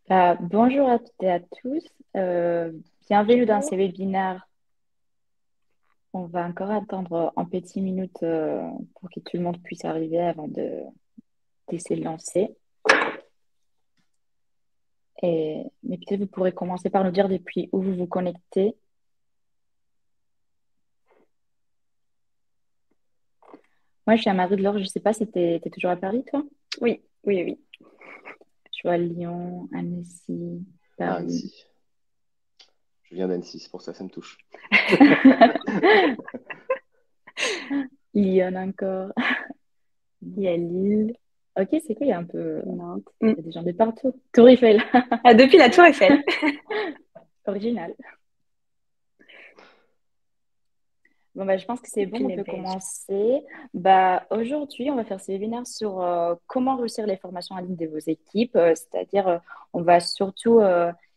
Bonjour à toutes et à tous. Euh, Bienvenue dans ce Bonjour. webinaire. On va encore attendre un petit minute pour que tout le monde puisse arriver avant d'essayer de lancer. Mais peut-être vous pourrez commencer par nous dire depuis où vous vous connectez. Moi, je suis à Madrid-Laure. Je ne sais pas si tu es toujours à Paris, toi? Oui, oui, oui. Je suis à Lyon, Annecy, Ah, Paris. Annecy. Je viens d'Annecy, c'est pour ça, ça me touche. Lyon encore. Il y a Lille. Ok, c'est cool. Il y a un peu... Nantes. Il y a des gens de partout. Tour Eiffel. Ah, depuis la Tour Eiffel. Original. Bon, bah, je pense que c'est Depuis bon, on les peut Belges. commencer. Aujourd'hui, on va faire ce webinaire sur comment réussir les formations en ligne de vos équipes. C'est-à-dire, on va surtout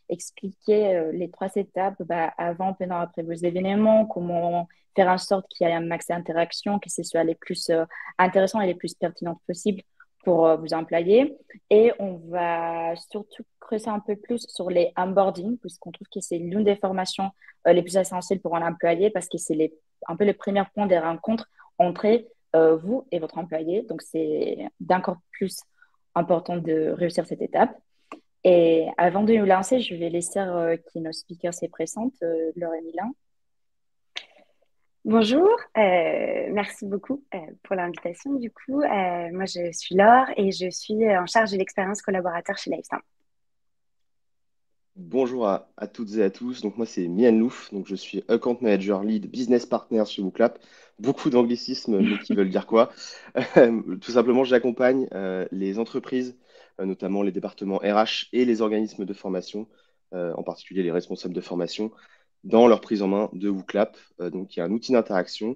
expliquer les trois étapes avant, pendant, après vos événements, comment faire en sorte qu'il y ait un max d'interaction, que ce soit les plus intéressants et les plus pertinentes possibles pour vos employés. Et on va surtout creuser un peu plus sur les onboarding, puisqu'on trouve que c'est l'une des formations les plus essentielles pour un employé parce que c'est un peu le premier point des rencontres entre vous et votre employé. Donc, c'est d'encore plus important de réussir cette étape. Et avant de nous lancer, je vais laisser qui nos speakers se présentent, Laure et Milan. Bonjour, merci beaucoup pour l'invitation. Du coup, moi je suis Laure et je suis en charge de l'expérience collaborateur chez Lifetime. Bonjour à toutes et à tous. Donc moi c'est Mian Louf, donc je suis Account Manager Lead Business Partner chez WooClap. Beaucoup d'anglicismes, mais qui veulent dire quoi? Tout simplement, j'accompagne les entreprises, notamment les départements RH et les organismes de formation, en particulier les responsables de formation, dans leur prise en main de WooClap. Donc il y a un outil d'interaction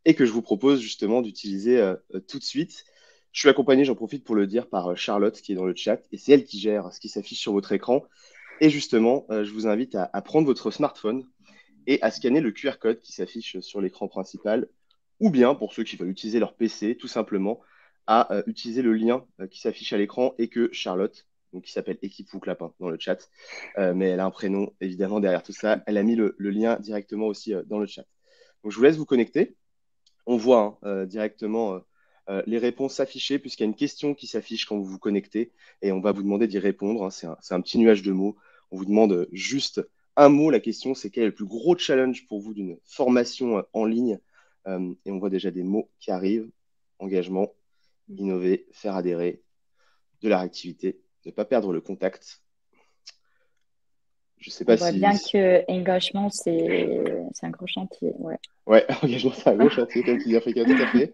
et que je vous propose justement d'utiliser tout de suite. Je suis accompagné, j'en profite pour le dire, par Charlotte qui est dans le chat et c'est elle qui gère ce qui s'affiche sur votre écran. Et justement, je vous invite à prendre votre smartphone et à scanner le QR code qui s'affiche sur l'écran principal, ou bien, pour ceux qui veulent utiliser leur PC, tout simplement, à utiliser le lien qui s'affiche à l'écran et que Charlotte, donc qui s'appelle Équipe ou Clapin dans le chat, mais elle a un prénom évidemment derrière tout ça, elle a mis le lien directement aussi dans le chat. Donc je vous laisse vous connecter. On voit directement les réponses s'afficher puisqu'il y a une question qui s'affiche quand vous vous connectez et on va vous demander d'y répondre, hein. C'est un petit nuage de mots. On vous demande juste un mot. La question, c'est quel est le plus gros challenge pour vous d'une formation en ligne. Et on voit déjà des mots qui arrivent. Engagement, innover, faire adhérer, de la réactivité, ne pas perdre le contact. Je ne sais On pas voit si... bien que engagement, c'est un gros chantier. Ouais. Ouais, engagement, c'est un gros chantier, comme tu dis, Africa, tout à fait.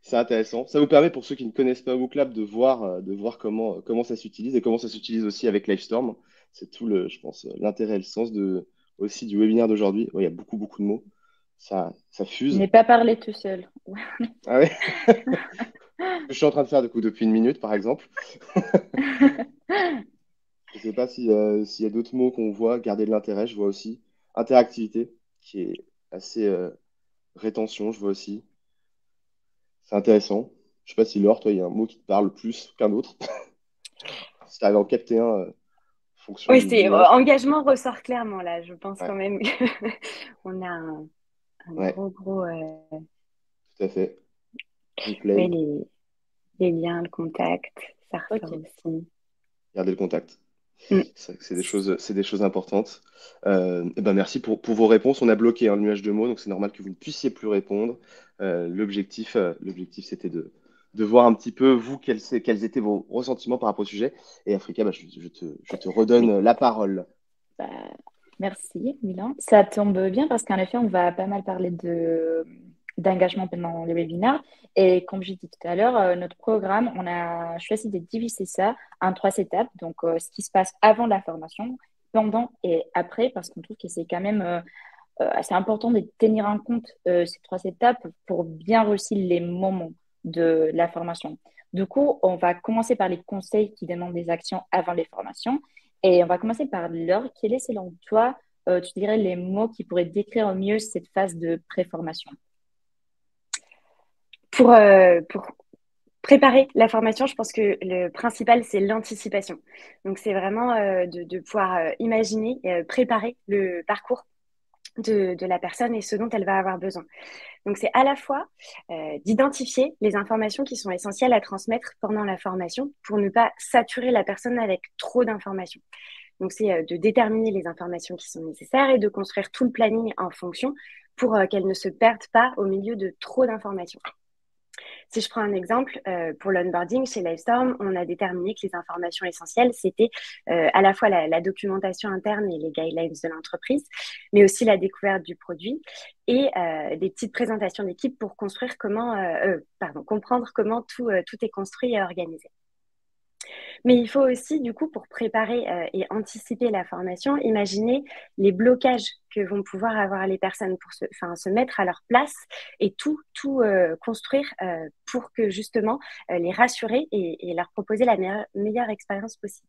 C'est intéressant. Ça vous permet, pour ceux qui ne connaissent pas WooClap, de voir comment ça s'utilise et comment ça s'utilise aussi avec Livestorm. C'est tout je pense, l'intérêt et le sens aussi du webinaire d'aujourd'hui. Ouais, il y a beaucoup, beaucoup de mots. Ça fuse. N'est pas parler tout seul. Ouais. Ah ouais? Ce que je suis en train de faire, du coup, depuis une minute, par exemple. Je ne sais pas s'il y a d'autres mots qu'on voit. Garder de l'intérêt, je vois aussi. Interactivité, qui est assez rétention, je vois aussi. C'est intéressant. Je sais pas si Laure, toi, il y a un mot qui te parle plus qu'un autre. Si tu arrives à en capter un, fonction Oui, du nuage. engagement ressort clairement là. Je pense Ouais, quand même qu'on a un ouais, gros tout à fait. ouais, Replay, les liens, le contact, ça ressort Ok. aussi. garder le contact. Mm. C'est des choses importantes. Et ben merci pour vos réponses. On a bloqué le nuage de mots, donc c'est normal que vous ne puissiez plus répondre. L'objectif, c'était de voir un petit peu, vous, quels étaient vos ressentiments par rapport au sujet. Et Africa, bah, je te Oui. redonne la parole. Bah, merci, Milan. Ça tombe bien parce qu'en effet, on va pas mal parler d'engagement pendant le webinaire. Et comme j'ai dit tout à l'heure, notre programme, on a choisi de diviser ça en trois étapes. Donc, ce qui se passe avant la formation, pendant et après, parce qu'on trouve que c'est quand même assez important de tenir en compte ces trois étapes pour bien réussir les moments de la formation. Du coup, on va commencer par les conseils qui demandent des actions avant les formations. Et on va commencer par Laure. Quel est selon toi, tu dirais, les mots qui pourraient décrire au mieux cette phase de pré-formation? Pour préparer la formation, je pense que le principal, c'est l'anticipation. Donc, c'est vraiment de pouvoir imaginer, préparer le parcours de la personne et ce dont elle va avoir besoin. Donc, c'est à la fois d'identifier les informations qui sont essentielles à transmettre pendant la formation pour ne pas saturer la personne avec trop d'informations. Donc, c'est de déterminer les informations qui sont nécessaires et de construire tout le planning en fonction pour qu'elle ne se perde pas au milieu de trop d'informations. Si je prends un exemple, pour l'onboarding chez Livestorm, on a déterminé que les informations essentielles, c'était à la fois la documentation interne et les guidelines de l'entreprise, mais aussi la découverte du produit et des petites présentations d'équipe pour comprendre comment tout est construit et organisé. Mais il faut aussi, du coup, pour préparer et anticiper la formation, imaginer les blocages que vont pouvoir avoir les personnes pour se mettre à leur place et tout construire pour que justement les rassurer et leur proposer la meilleure expérience possible.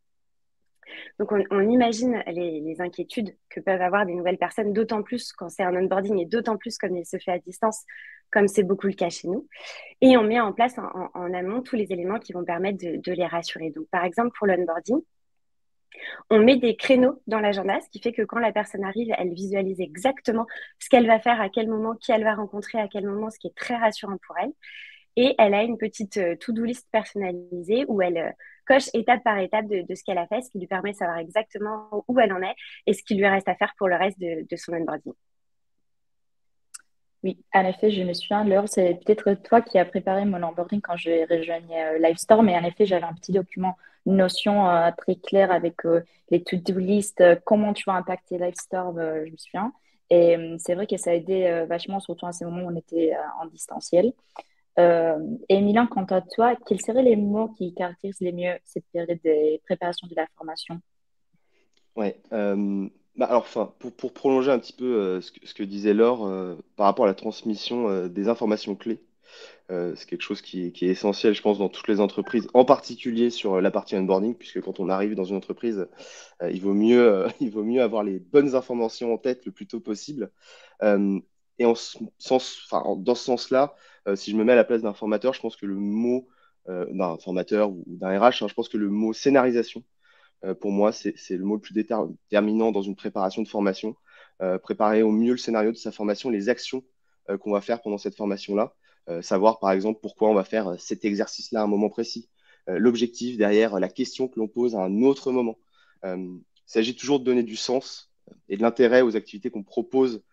Donc, on imagine les inquiétudes que peuvent avoir des nouvelles personnes, d'autant plus quand c'est un onboarding et d'autant plus comme il se fait à distance, comme c'est beaucoup le cas chez nous. Et on met en place en amont tous les éléments qui vont permettre de les rassurer. Donc, par exemple, pour l'onboarding, on met des créneaux dans l'agenda, ce qui fait que quand la personne arrive, elle visualise exactement ce qu'elle va faire, à quel moment, qui elle va rencontrer, à quel moment, ce qui est très rassurant pour elle. Et elle a une petite to-do list personnalisée où elle coche étape par étape de ce qu'elle a fait, ce qui lui permet de savoir exactement où elle en est et ce qui lui reste à faire pour le reste de son onboarding. Oui, en effet, je me souviens, Laure, c'est peut-être toi qui as préparé mon onboarding quand j'ai rejoint Livestorm. Mais en effet, j'avais un petit document, une notion très claire avec les to-do list, comment tu vas impacter Livestorm, je me souviens. Et c'est vrai que ça a aidé vachement, surtout à ces moments où on était en distanciel. Et Milan, quant à toi, quels seraient les mots qui caractérisent les mieux cette période de préparation de la formation? Ouais. Bah alors, enfin, pour prolonger un petit peu ce que disait Laure par rapport à la transmission des informations clés, c'est quelque chose qui est essentiel, je pense, dans toutes les entreprises, en particulier sur la partie onboarding, puisque quand on arrive dans une entreprise, il vaut mieux avoir les bonnes informations en tête le plus tôt possible. Euh, et dans ce sens-là, si je me mets à la place d'un formateur, je pense que le mot d'un formateur ou d'un RH, hein, je pense que le mot scénarisation, pour moi, c'est le mot le plus déterminant dans une préparation de formation. Préparer au mieux le scénario de sa formation, les actions qu'on va faire pendant cette formation-là. Savoir, par exemple, pourquoi on va faire cet exercice-là à un moment précis. L'objectif derrière la question que l'on pose à un autre moment. Il s'agit toujours de donner du sens et de l'intérêt aux activités qu'on propose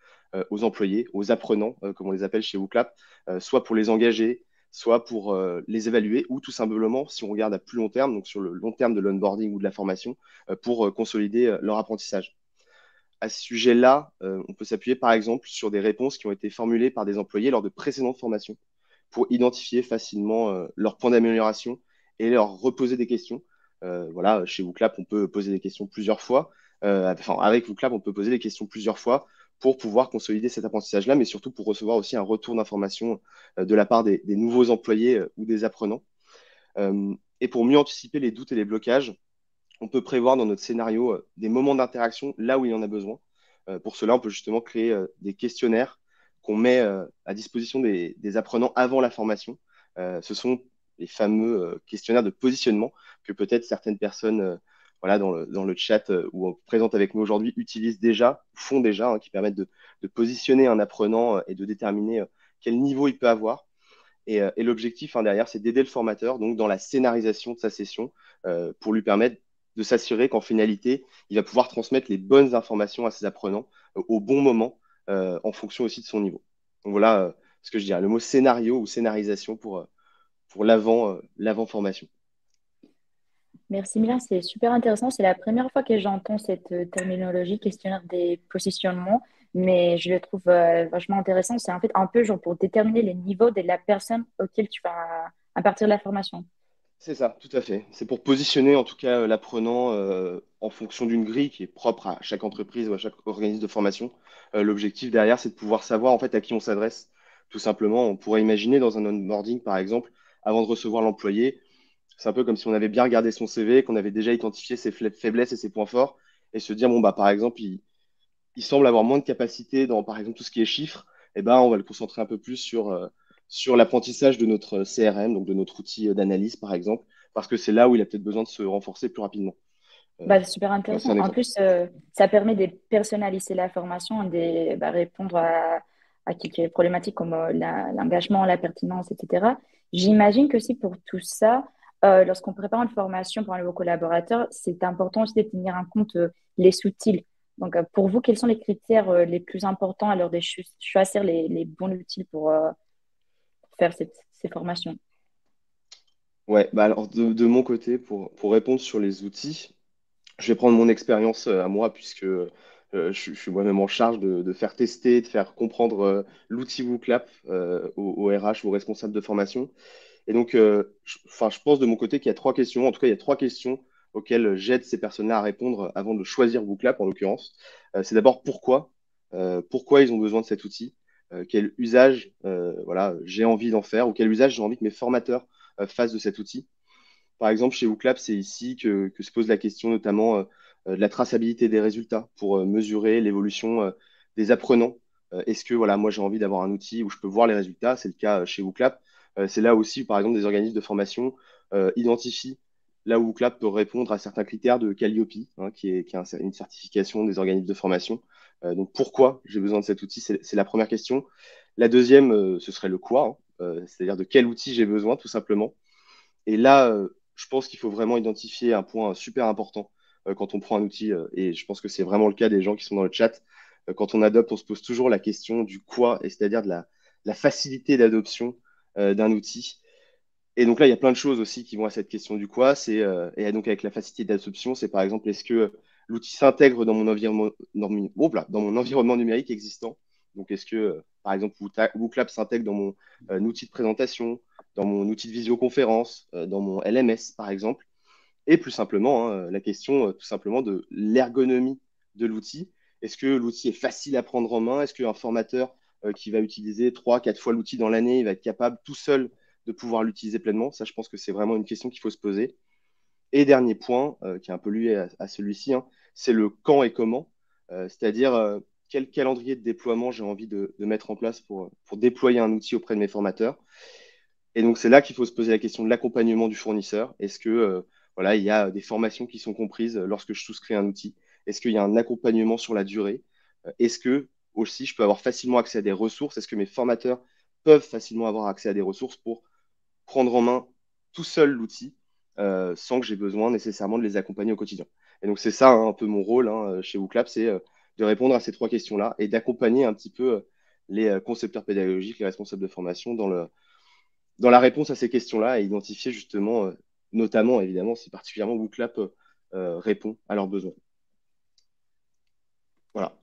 aux employés, aux apprenants, comme on les appelle chez WooClap, soit pour les engager, soit pour les évaluer, ou tout simplement, si on regarde à plus long terme, donc sur le long terme de l'onboarding ou de la formation, pour consolider leur apprentissage. À ce sujet-là, on peut s'appuyer par exemple sur des réponses qui ont été formulées par des employés lors de précédentes formations pour identifier facilement leurs points d'amélioration et leur reposer des questions. Voilà, chez WooClap, on peut poser des questions plusieurs fois. Enfin, avec WooClap, on peut poser des questions plusieurs fois pour pouvoir consolider cet apprentissage-là, mais surtout pour recevoir aussi un retour d'information de la part des nouveaux employés ou des apprenants. Et pour mieux anticiper les doutes et les blocages, on peut prévoir dans notre scénario des moments d'interaction là où il y en a besoin. Pour cela, on peut justement créer des questionnaires qu'on met à disposition des apprenants avant la formation. Ce sont les fameux questionnaires de positionnement que peut-être certaines personnes voilà, dans le chat ou présentes avec nous aujourd'hui utilisent déjà, font déjà, hein, qui permettent de positionner un apprenant et de déterminer quel niveau il peut avoir. Et l'objectif hein, derrière, c'est d'aider le formateur donc, dans la scénarisation de sa session pour lui permettre de s'assurer qu'en finalité, il va pouvoir transmettre les bonnes informations à ses apprenants au bon moment en fonction aussi de son niveau. Donc voilà ce que je dirais, le mot scénario ou scénarisation pour l'avant-formation. Merci Milan, c'est super intéressant. C'est la première fois que j'entends cette terminologie, questionnaire des positionnements, mais je le trouve vachement intéressant. C'est en fait un peu genre pour déterminer les niveaux de la personne auquel tu vas impartir la formation. C'est ça, tout à fait. C'est pour positionner en tout cas l'apprenant en fonction d'une grille qui est propre à chaque entreprise ou à chaque organisme de formation. L'objectif derrière, c'est de pouvoir savoir en fait à qui on s'adresse. Tout simplement, on pourrait imaginer dans un onboarding, par exemple, avant de recevoir l'employé, c'est un peu comme si on avait bien regardé son CV, qu'on avait déjà identifié ses faiblesses et ses points forts, et se dire, bon, bah, par exemple, il semble avoir moins de capacité dans, par exemple, tout ce qui est chiffres, et ben, on va le concentrer un peu plus sur l'apprentissage de notre CRM, donc de notre outil d'analyse, par exemple, parce que c'est là où il a peut-être besoin de se renforcer plus rapidement. Bah, c'est super Voilà, c'est intéressant. un En exemple. plus, ça permet de personnaliser la formation et de répondre à quelques problématiques comme l'engagement, la pertinence, etc. J'imagine que si pour tout ça, lorsqu'on prépare une formation pour un nouveau collaborateur, c'est important aussi de tenir en compte les sous-titres. Donc, pour vous, quels sont les critères les plus importants à l'heure de choisir les bons outils pour faire ces formations? Ouais, bah alors de mon côté, pour répondre sur les outils, je vais prendre mon expérience à moi, puisque je suis moi-même en charge de faire tester, de faire comprendre l'outil WooClap aux RH, aux responsables de formation. Et donc, enfin, je pense de mon côté qu'il y a trois questions. En tout cas, il y a trois questions auxquelles j'aide ces personnes-là à répondre avant de choisir WooClap, en l'occurrence. C'est d'abord pourquoi. Pourquoi ils ont besoin de cet outil. Quel usage voilà, j'ai envie d'en faire ou quel usage j'ai envie que mes formateurs fassent de cet outil. Par exemple, chez WooClap, c'est ici que se pose la question notamment de la traçabilité des résultats pour mesurer l'évolution des apprenants. Est-ce que voilà, moi j'ai envie d'avoir un outil où je peux voir les résultats? C'est le cas chez WooClap. C'est là aussi, par exemple, des organismes de formation identifient là où WooClap peut répondre à certains critères de Calliope, hein, qui est une certification des organismes de formation. Donc pourquoi j'ai besoin de cet outil? C'est la première question. La deuxième, ce serait le quoi, hein, c'est-à-dire de quel outil j'ai besoin, tout simplement. Et là, je pense qu'il faut vraiment identifier un point super important quand on prend un outil, et je pense que c'est vraiment le cas des gens qui sont dans le chat. Quand on adopte, on se pose toujours la question du quoi, et c'est-à-dire de la facilité d'adoption d'un outil. Et donc là, il y a plein de choses aussi qui vont à cette question du quoi. Et donc avec la facilité d'adoption, c'est par exemple, est-ce que l'outil s'intègre dans mon environnement, dans mon environnement numérique existant? Donc est-ce que, par exemple, WooClap s'intègre dans mon outil de présentation, dans mon outil de visioconférence, dans mon LMS, par exemple? Et plus simplement, hein, la question tout simplement de l'ergonomie de l'outil. Est-ce que l'outil est facile à prendre en main? Est-ce qu'un formateur qui va utiliser trois, quatre fois l'outil dans l'année, il va être capable tout seul de pouvoir l'utiliser pleinement? Ça, je pense que c'est vraiment une question qu'il faut se poser. Et dernier point, qui est un peu lié à celui-ci, hein, c'est le quand et comment. C'est-à-dire quel calendrier de déploiement j'ai envie de mettre en place pour déployer un outil auprès de mes formateurs. Et donc, c'est là qu'il faut se poser la question de l'accompagnement du fournisseur. Est-ce que voilà, il y a des formations qui sont comprises lorsque je souscris un outil? Est-ce qu'il y a un accompagnement sur la durée? Est-ce que aussi je peux avoir facilement accès à des ressources? Est-ce que mes formateurs peuvent facilement avoir accès à des ressources pour prendre en main tout seul l'outil sans que j'ai besoin nécessairement de les accompagner au quotidien? Et donc, c'est ça hein, un peu mon rôle hein, chez WooClap, c'est de répondre à ces trois questions-là et d'accompagner un petit peu les concepteurs pédagogiques, les responsables de formation dans la réponse à ces questions-là et identifier justement, notamment, évidemment, si particulièrement WooClap répond à leurs besoins. Voilà.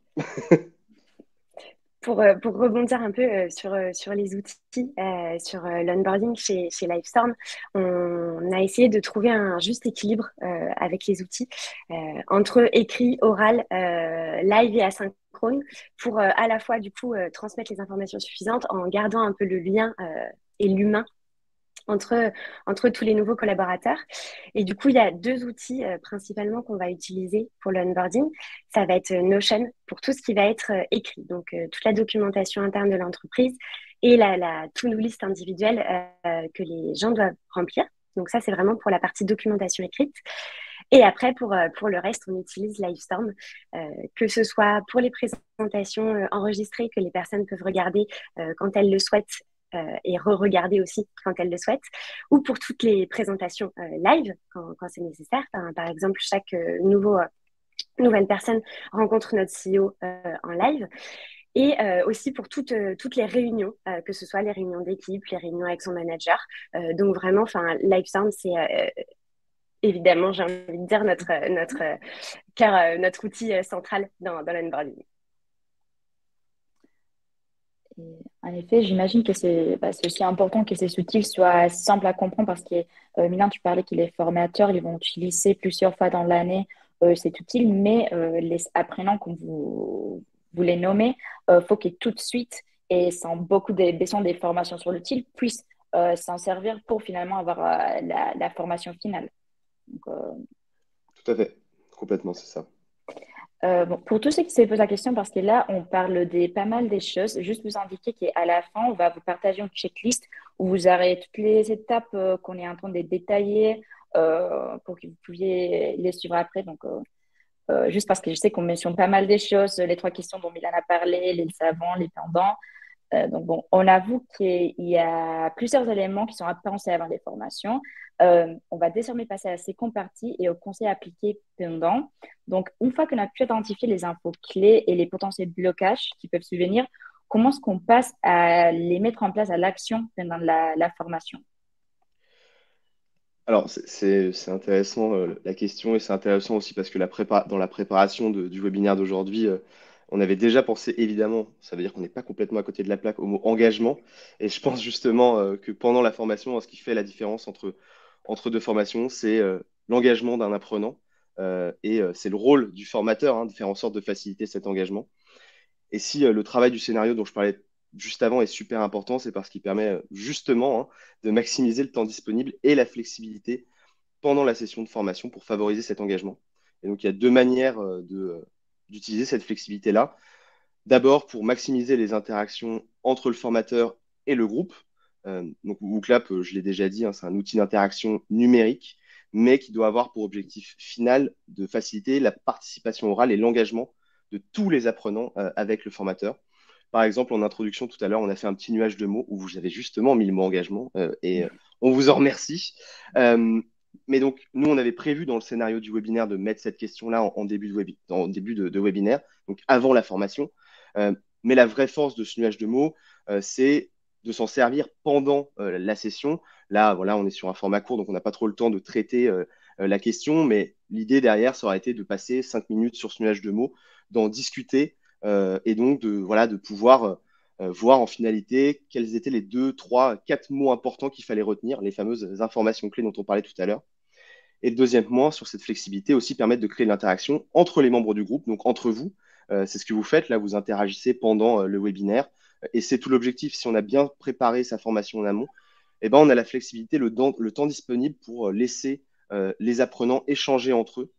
Pour rebondir un peu sur les outils, sur l'onboarding chez Livestorm, on a essayé de trouver un juste équilibre avec les outils entre écrit, oral, live et asynchrone pour à la fois du coup transmettre les informations suffisantes en gardant un peu le lien et l'humain entre tous les nouveaux collaborateurs. Et du coup, il y a deux outils principalement qu'on va utiliser pour le onboarding. Ça va être Notion pour tout ce qui va être écrit, donc toute la documentation interne de l'entreprise et la to-do list individuelle que les gens doivent remplir. Donc ça, c'est vraiment pour la partie documentation écrite. Et après, pour le reste, on utilise Livestorm, que ce soit pour les présentations enregistrées que les personnes peuvent regarder quand elles le souhaitent et re-regarder aussi quand elles le souhaitent, ou pour toutes les présentations live quand c'est nécessaire. Par exemple, chaque nouvelle personne rencontre notre CEO en live. Et aussi pour toutes les réunions, que ce soit les réunions d'équipe, les réunions avec son manager. Donc vraiment, Livesound, c'est évidemment, j'ai envie de dire, notre outil central dans l'onboarding. En effet, j'imagine que c'est aussi important que ces outils soient simples à comprendre parce que, Milan, tu parlais que les formateurs, ils vont utiliser plusieurs fois dans l'année cet outil, mais les apprenants, comme vous les nommez, faut que tout de suite, et sans beaucoup de besoin des formations sur l'outil, puissent s'en servir pour finalement avoir la formation finale. Donc, Tout à fait. Complètement, c'est ça. Bon, pour tous ceux qui se posent la question, parce que là, on parle pas mal des choses, juste vous indiquer qu'à la fin, on va vous partager une checklist où vous aurez toutes les étapes qu'on est en train de détailler pour que vous puissiez les suivre après. Donc, juste parce que je sais qu'on mentionne pas mal des choses, les trois questions dont Milan a parlé, les savants, les pendants. Donc, bon, on avoue qu'il y a plusieurs éléments qui sont à penser avant les formations. On va désormais passer à ces comparties et aux conseils appliqués pendant. Donc, une fois qu'on a pu identifier les infos clés et les potentiels blocages qui peuvent subvenir, comment est-ce qu'on passe à les mettre en place à l'action pendant la formation? Alors, c'est intéressant la question et c'est intéressant aussi parce que dans la préparation du webinaire d'aujourd'hui, on avait déjà pensé évidemment, ça veut dire qu'on n'est pas complètement à côté de la plaque au mot engagement. Et je pense justement que pendant la formation, ce qui fait la différence entre deux formations, c'est l'engagement d'un apprenant et c'est le rôle du formateur de faire en sorte de faciliter cet engagement. Et si le travail du scénario dont je parlais juste avant est super important, c'est parce qu'il permet justement de maximiser le temps disponible et la flexibilité pendant la session de formation pour favoriser cet engagement. Et donc, il y a deux manières d'utiliser cette flexibilité-là. D'abord, pour maximiser les interactions entre le formateur et le groupe. Donc, WooClap, je l'ai déjà dit, c'est un outil d'interaction numérique, mais qui doit avoir pour objectif final de faciliter la participation orale et l'engagement de tous les apprenants avec le formateur. Par exemple, en introduction tout à l'heure, on a fait un petit nuage de mots où vous avez justement mis le mot engagement et on vous en remercie. Euh, mais donc, nous, on avait prévu dans le scénario du webinaire de mettre cette question-là en début de webinaire, donc avant la formation. Euh, mais la vraie force de ce nuage de mots, c'est de s'en servir pendant la session. Là, voilà, on est sur un format court, donc on n'a pas trop le temps de traiter la question, mais l'idée derrière, ça aurait été de passer 5 minutes sur ce nuage de mots, d'en discuter et donc voilà, de pouvoir voir en finalité quels étaient les 2, 3, 4 mots importants qu'il fallait retenir, les fameuses informations clés dont on parlait tout à l'heure. Et le deuxième point sur cette flexibilité aussi permettre de créer de l'interaction entre les membres du groupe, donc entre vous. C'est ce que vous faites, là, vous interagissez pendant le webinaire. Et c'est tout l'objectif. Si on a bien préparé sa formation en amont, eh ben, on a la flexibilité, le temps disponible pour laisser les apprenants échanger entre eux.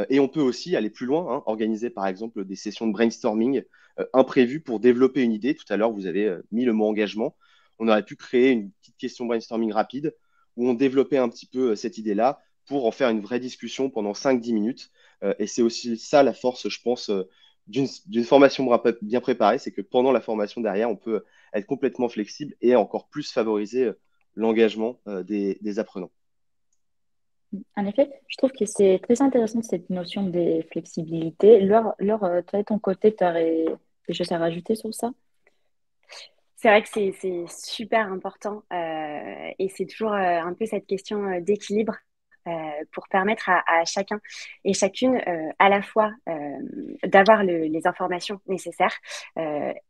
Et on peut aussi aller plus loin, organiser par exemple des sessions de brainstorming imprévues pour développer une idée. Tout à l'heure, vous avez mis le mot engagement. On aurait pu créer une petite question brainstorming rapide où on développait un petit peu cette idée-là pour en faire une vraie discussion pendant 5-10 minutes. Et c'est aussi ça la force, je pense, d'une formation bien préparée, c'est que pendant la formation derrière, on peut être complètement flexible et encore plus favoriser l'engagement des apprenants. En effet, je trouve que c'est très intéressant cette notion de flexibilité. Laure, toi, de ton côté, tu aurais des choses à rajouter sur ça? C'est vrai que c'est super important et c'est toujours un peu cette question d'équilibre pour permettre à chacun et chacune à la fois d'avoir les informations nécessaires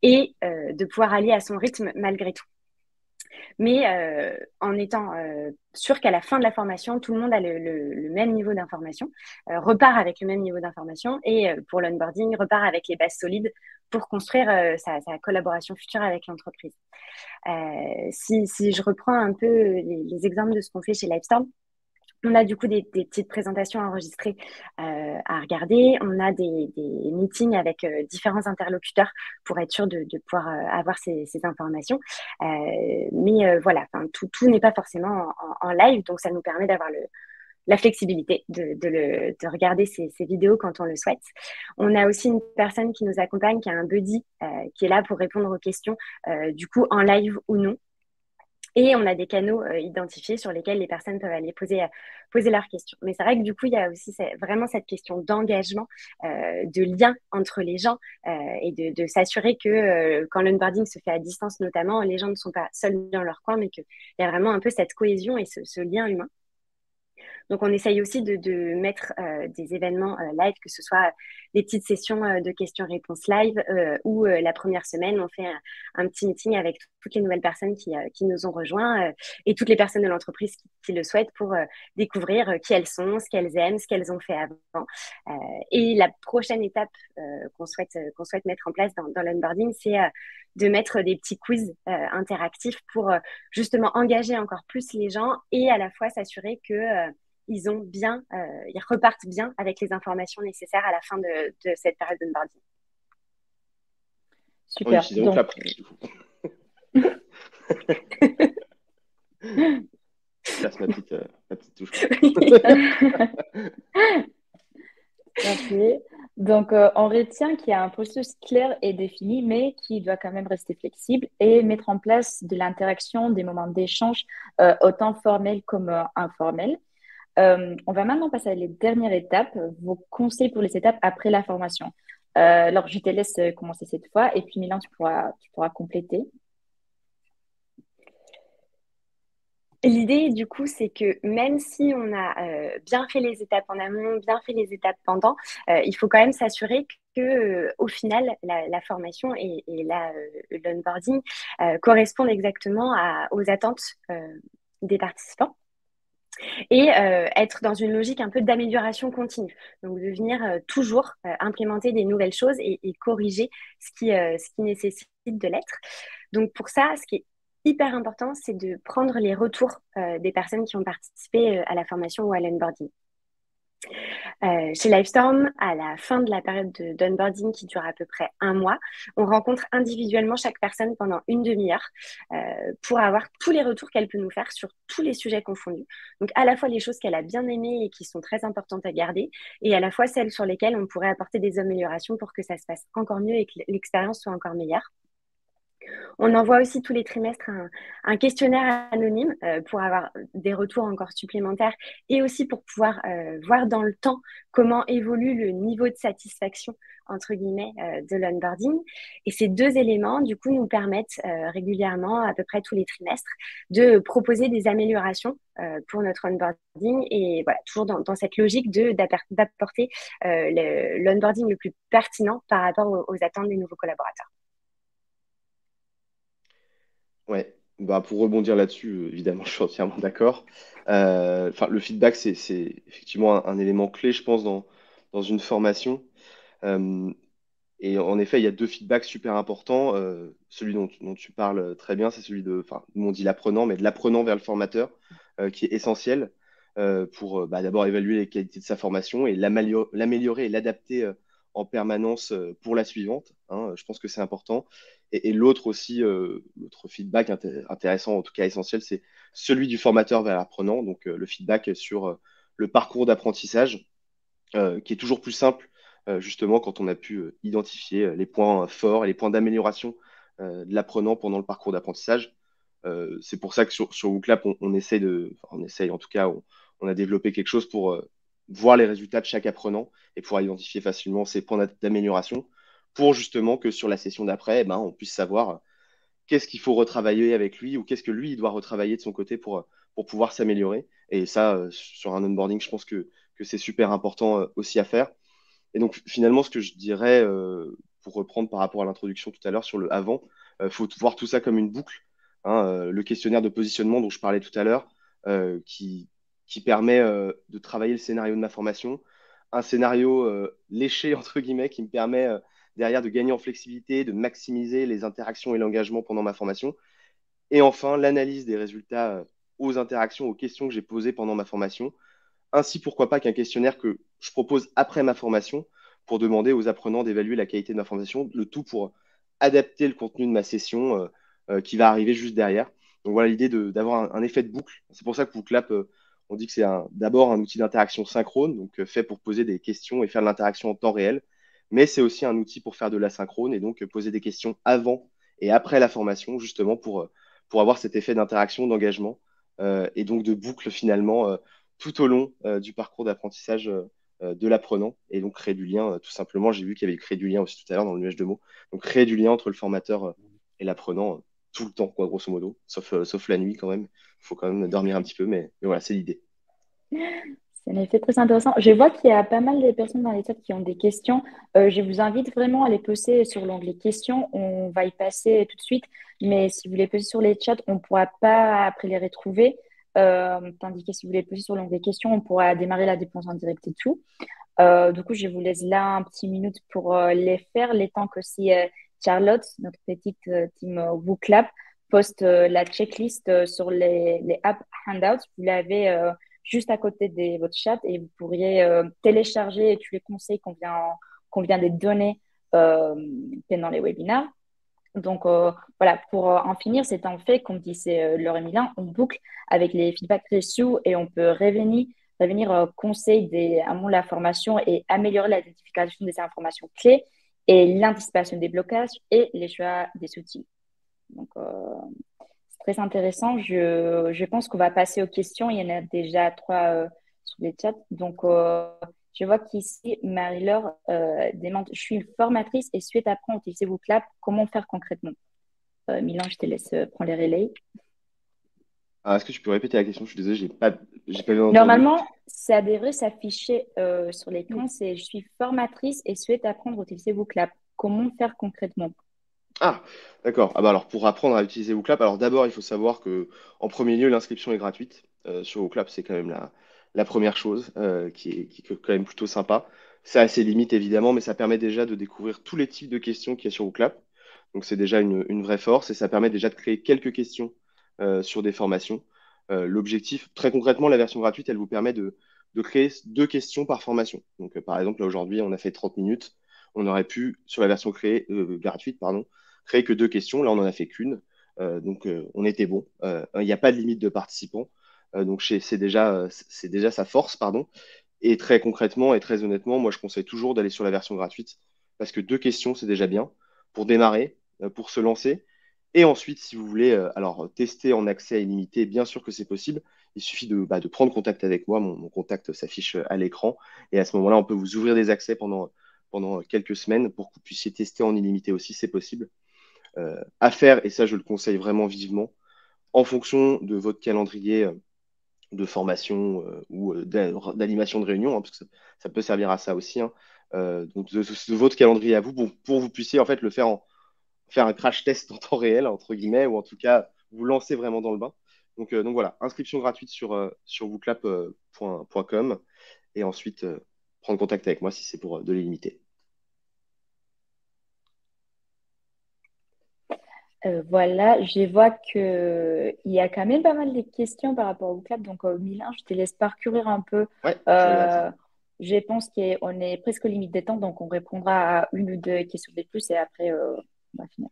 et de pouvoir aller à son rythme malgré tout. Mais en étant sûr qu'à la fin de la formation, tout le monde a le même niveau d'information, repart avec le même niveau d'information et pour l'onboarding, repart avec les bases solides pour construire sa collaboration future avec l'entreprise. Si je reprends un peu les exemples de ce qu'on fait chez Livestorm, on a du coup des petites présentations enregistrées à regarder. On a des meetings avec différents interlocuteurs pour être sûr de pouvoir avoir ces informations. Mais voilà, tout n'est pas forcément en live, donc ça nous permet d'avoir la flexibilité de regarder ces vidéos quand on le souhaite. On a aussi une personne qui nous accompagne, qui a un buddy, qui est là pour répondre aux questions, du coup en live ou non. Et on a des canaux identifiés sur lesquels les personnes peuvent aller poser leurs questions. Mais c'est vrai que du coup, il y a aussi vraiment cette question d'engagement, de lien entre les gens et de s'assurer que quand l'onboarding se fait à distance notamment, les gens ne sont pas seuls dans leur coin, mais qu'il y a vraiment un peu cette cohésion et ce lien humain. Donc, on essaye aussi de mettre des événements live, que ce soit des petites sessions de questions-réponses live ou la première semaine, on fait un petit meeting avec toutes les nouvelles personnes qui nous ont rejoints et toutes les personnes de l'entreprise qui le souhaitent pour découvrir qui elles sont, ce qu'elles aiment, ce qu'elles ont fait avant. Et la prochaine étape qu'on souhaite mettre en place dans l'onboarding, c'est de mettre des petits quiz interactifs pour justement engager encore plus les gens et à la fois s'assurer que ils repartent bien avec les informations nécessaires à la fin de cette période d'onboarding. En Super. utilisant Donc, Clap, du coup. Je place ma petite touche. parfait. Donc, on retient qu'il y a un processus clair et défini, mais qui doit quand même rester flexible et mettre en place de l'interaction, des moments d'échange, autant formels comme informels. On va maintenant passer à les dernières étapes, vos conseils pour les étapes après la formation. Alors, je te laisse commencer cette fois et puis Milan, tu pourras compléter. L'idée, du coup, c'est que même si on a bien fait les étapes en amont, bien fait les étapes pendant, il faut quand même s'assurer que, au final, la formation et l'onboarding correspondent exactement aux attentes des participants et être dans une logique un peu d'amélioration continue. Donc, de venir toujours implémenter des nouvelles choses et corriger ce qui nécessite de l'être. Donc, pour ça, ce qui est hyper important, c'est de prendre les retours des personnes qui ont participé à la formation ou à l'onboarding. Chez Livestorm, à la fin de la période d'onboarding qui dure à peu près 1 mois, on rencontre individuellement chaque personne pendant une demi-heure pour avoir tous les retours qu'elle peut nous faire sur tous les sujets confondus. Donc à la fois les choses qu'elle a bien aimées et qui sont très importantes à garder, et à la fois celles sur lesquelles on pourrait apporter des améliorations pour que ça se passe encore mieux et que l'expérience soit encore meilleure. On envoie aussi tous les trimestres un questionnaire anonyme pour avoir des retours encore supplémentaires et aussi pour pouvoir voir dans le temps comment évolue le niveau de satisfaction, entre guillemets, de l'onboarding. Et ces 2 éléments, du coup, nous permettent régulièrement, à peu près tous les trimestres, de proposer des améliorations pour notre onboarding et voilà, toujours dans cette logique d'apporter l'onboarding le plus pertinent par rapport aux attentes des nouveaux collaborateurs. Ouais, bah pour rebondir là-dessus, évidemment, je suis entièrement d'accord. Enfin, le feedback, c'est effectivement un élément clé, je pense, dans une formation. Euh, et en effet, il y a 2 feedbacks super importants. Celui dont tu parles très bien, c'est celui enfin, nous on dit l'apprenant, mais de l'apprenant vers le formateur, qui est essentiel pour bah, d'abord évaluer les qualités de sa formation et l'améliorer et l'adapter en permanence pour la suivante, hein. Je pense que c'est important. Et l'autre aussi, l'autre feedback intéressant, en tout cas essentiel, c'est celui du formateur vers l'apprenant, donc le feedback sur le parcours d'apprentissage qui est toujours plus simple, justement, quand on a pu identifier les points forts et les points d'amélioration de l'apprenant pendant le parcours d'apprentissage. C'est pour ça que sur WooClap, on essaye on essaye, en tout cas, on a développé quelque chose pour voir les résultats de chaque apprenant et pouvoir identifier facilement ses points d'amélioration pour justement que sur la session d'après, eh ben, on puisse savoir qu'est-ce qu'il faut retravailler avec lui ou qu'est-ce que lui, il doit retravailler de son côté pour pouvoir s'améliorer. Et ça, sur un onboarding, je pense que c'est super important aussi à faire. Et donc, finalement, ce que je dirais, pour reprendre par rapport à l'introduction tout à l'heure sur le avant, faut voir tout ça comme une boucle, hein, le questionnaire de positionnement dont je parlais tout à l'heure, qui permet de travailler le scénario de ma formation, un scénario léché, entre guillemets, qui me permet derrière de gagner en flexibilité, de maximiser les interactions et l'engagement pendant ma formation. Et enfin, l'analyse des résultats aux interactions, aux questions que j'ai posées pendant ma formation. Ainsi, pourquoi pas qu'un questionnaire que je propose après ma formation pour demander aux apprenants d'évaluer la qualité de ma formation, le tout pour adapter le contenu de ma session qui va arriver juste derrière. Donc voilà l'idée d'avoir un effet de boucle. C'est pour ça que WooClap, on dit que c'est d'abord un outil d'interaction synchrone, donc fait pour poser des questions et faire de l'interaction en temps réel, mais c'est aussi un outil pour faire de l'asynchrone et donc poser des questions avant et après la formation, justement pour avoir cet effet d'interaction, d'engagement et donc de boucle finalement tout au long du parcours d'apprentissage de l'apprenant et donc créer du lien tout simplement. J'ai vu qu'il y avait créé du lien aussi tout à l'heure dans le nuage de mots. Donc créer du lien entre le formateur et l'apprenant tout le temps, quoi, grosso modo, sauf la nuit quand même. Il faut quand même dormir un petit peu, mais voilà, c'est l'idée. C'est un effet très intéressant. Je vois qu'il y a pas mal de personnes dans les chats qui ont des questions. Je vous invite vraiment à les poser sur l'onglet questions. On va y passer tout de suite. Mais si vous les posez sur les chats, on ne pourra pas après les retrouver. Tandis que si vous les posez sur l'onglet questions, on pourra démarrer la dépense en direct et tout. Du coup, je vous laisse là un petit minute pour les faire, les temps que si Charlotte, notre petite team WooClap, poste la checklist sur les apps Handouts. Vous l'avez juste à côté de votre chat et vous pourriez télécharger tous les conseils qu'on vient de donner pendant les webinaires. Donc voilà, pour en finir, c'est un fait, comme disait Laure Emilien, on boucle avec les feedbacks reçus et on peut revenir conseil amont de la formation et améliorer l'identification des informations clés et l'anticipation des blocages et les choix des outils. Donc, c'est très intéressant. Je pense qu'on va passer aux questions. Il y en a déjà trois sur les chats. Donc, je vois qu'ici, Marie-Laure demande, je suis une formatrice et souhaite apprendre à utiliser WooClap. Comment faire concrètement? Milan, je te laisse prendre les relais. Ah, est-ce que tu peux répéter la question? Je suis désolé, j'ai pas bien entendu. Normalement, ça devrait s'afficher sur l'écran. C'est je suis formatrice et souhaite apprendre à utiliser WooClap. Comment faire concrètement? Ah, d'accord. Ah bah alors pour apprendre à utiliser WooClap, alors d'abord il faut savoir que en premier lieu l'inscription est gratuite sur WooClap, c'est quand même la première chose qui est quand même plutôt sympa. Ça a ses limites évidemment, mais ça permet déjà de découvrir tous les types de questions qu'il y a sur WooClap. Donc c'est déjà une vraie force et ça permet déjà de créer quelques questions sur des formations. L'objectif, très concrètement, la version gratuite, elle vous permet de créer 2 questions par formation. Donc par exemple là aujourd'hui on a fait 30 minutes, on aurait pu sur la version gratuite, pardon, créer que 2 questions. Là, on n'en a fait qu'une. Donc, on était bon. Il n'y a pas de limite de participants. Donc, c'est déjà sa force, pardon. Et très concrètement et très honnêtement, moi, je conseille toujours d'aller sur la version gratuite parce que 2 questions, c'est déjà bien pour démarrer, pour se lancer. Et ensuite, si vous voulez alors tester en accès illimité, bien sûr que c'est possible. Il suffit de prendre contact avec moi. Mon contact s'affiche à l'écran. Et à ce moment-là, on peut vous ouvrir des accès pendant quelques semaines pour que vous puissiez tester en illimité aussi, c'est possible à faire, et ça je le conseille vraiment vivement, en fonction de votre calendrier de formation ou d'animation de réunion, hein, parce que ça peut servir à ça aussi, hein, donc de votre calendrier à vous, pour que vous puissiez en fait faire un crash test en temps réel, entre guillemets, ou en tout cas vous lancer vraiment dans le bain. Donc voilà, inscription gratuite sur wooclap.com et ensuite prendre contact avec moi si c'est pour de l'illimité. Voilà, je vois que il y a quand même pas mal de questions par rapport au club. Donc, Milan, je te laisse parcourir un peu. Ouais, je regarde ça. Euh, je pense qu'on est presque au limite des temps, donc on répondra à une ou deux questions de plus et après, on va finir.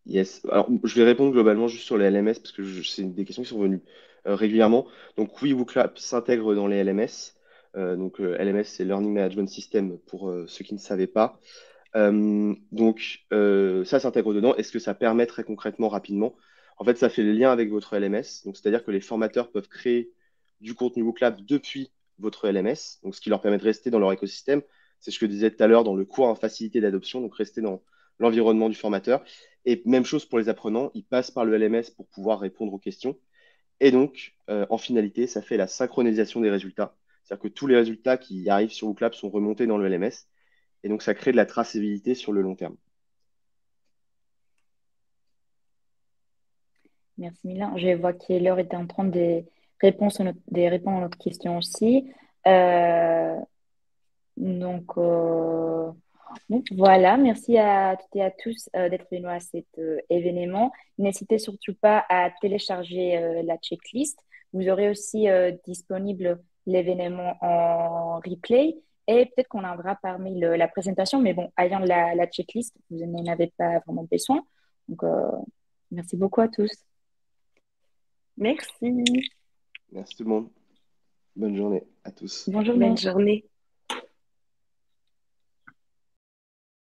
Yes. Alors, je vais répondre globalement juste sur les LMS parce que c'est des questions qui sont venues régulièrement. Donc, oui, WooClap s'intègre dans les LMS. LMS, c'est Learning Management System pour ceux qui ne savaient pas. Ça s'intègre dedans. Est-ce que ça permet très concrètement, rapidement? En fait, ça fait le lien avec votre LMS. Donc, c'est-à-dire que les formateurs peuvent créer du contenu WooClap depuis votre LMS. Donc, ce qui leur permet de rester dans leur écosystème. C'est ce que je disais tout à l'heure dans le cours en facilité d'adoption. Donc, rester dans l'environnement du formateur. Et même chose pour les apprenants. Ils passent par le LMS pour pouvoir répondre aux questions. Et donc, en finalité, ça fait la synchronisation des résultats. C'est-à-dire que tous les résultats qui arrivent sur WooClap sont remontés dans le LMS. Et donc, ça crée de la traçabilité sur le long terme. Merci, Milan. Je vois que l'heure était en train de répondre à notre question aussi. Euh, donc, euh, Donc voilà, merci à toutes et à tous d'être venus à cet événement. N'hésitez surtout pas à télécharger la checklist. Vous aurez aussi disponible l'événement en replay et peut-être qu'on enverra parmi la présentation, mais bon, ayant la checklist, vous n'en avez pas vraiment besoin. Donc, merci beaucoup à tous. Merci. Merci tout le monde. Bonne journée à tous. Bonne Bonne journée. journée.